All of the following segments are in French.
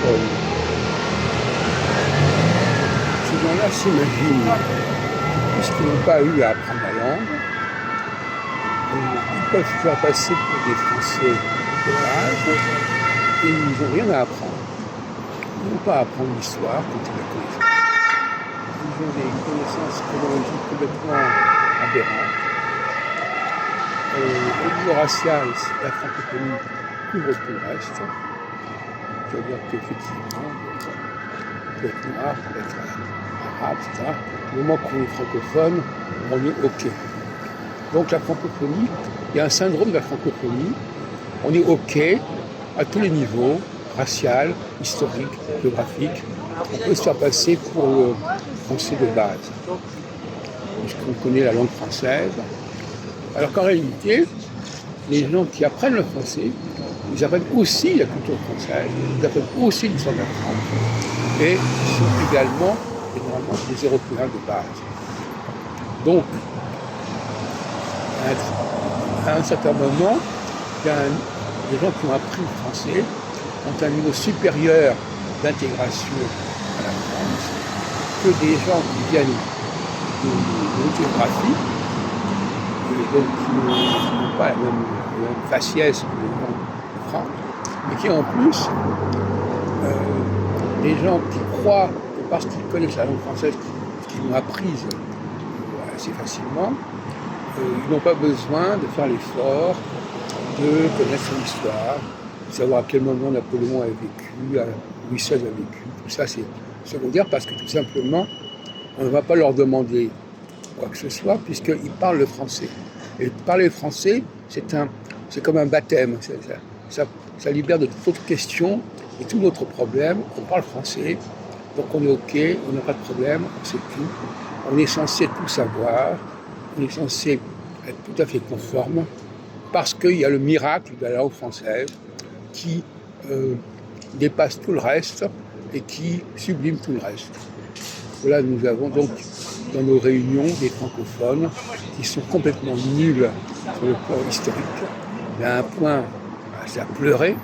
francophones. Ces gens-là s'imaginent, puisqu'ils n'ont pas eu à apprendre la langue, ils peuvent se faire passer pour des Français de base et ils n'ont rien à apprendre. Ils n'ont pas à apprendre l'histoire quand ils la connaissent. Ils ont des connaissances chronologiques complètement aberrantes. Au niveau racial, la francophonie couvre tout le reste. C'est-à-dire qu'effectivement, on peut être noir, on peut être arabe, etc. Au moment qu'on est francophone, on est OK. Donc la francophonie, il y a un syndrome de la francophonie. On est OK à tous les niveaux, racial, historique, géographique. On peut se faire passer pour le français de base, puisqu'on connaît la langue française. Alors qu'en réalité, les gens qui apprennent le français, ils apprennent aussi la culture française, ils apprennent aussi l'histoire de la France, et ils sont également, généralement, des Européens de base. Donc, à un certain moment, il y a des gens qui ont appris le français, ont un niveau supérieur d'intégration à la France, que des gens qui viennent de géographie, donc qui n'ont pas la même faciès que les gens de France, mais qui en plus, des gens qui croient que parce qu'ils connaissent la langue française, qu'ils l'ont apprise assez facilement, ils n'ont pas besoin de faire l'effort de connaître son histoire, de savoir à quel moment Napoléon a vécu, Louis XVI a vécu. Tout ça, c'est secondaire parce que tout simplement, on ne va pas leur demander quoi que ce soit puisqu'ils parlent le français. Et parler le français, c'est comme un baptême. Ça libère de toute autre question et tout notre problème. On parle français, donc on est OK, on n'a pas de problème, on sait tout. On est censé tout savoir, on est censé être tout à fait conforme parce qu'il y a le miracle de la langue française qui dépasse tout le reste et qui sublime tout le reste. Là, nous avons donc dans nos réunions des francophones qui sont complètement nuls sur le plan historique. Il y a un point, c'est à pleurer.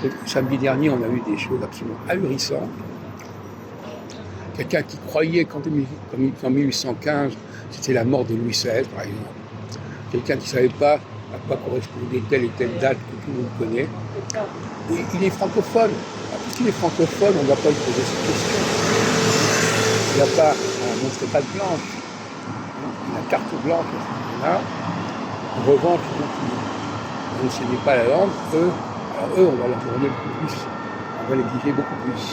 Le samedi dernier, on a eu des choses absolument ahurissantes. Quelqu'un qui croyait qu'en 1815, c'était la mort de Louis XVI, par exemple. Quelqu'un qui ne savait pas à quoi correspondait telle et telle date que tout le monde connaît. Et il est francophone. Puisqu'il est francophone, on ne va pas lui poser cette question. Il n'a pas à montrer patte blanche. La carte blanche à ce moment-là. En revanche, ils n'enseignaient pas la langue, eux, on va leur donner beaucoup plus. On va l'exiger beaucoup plus.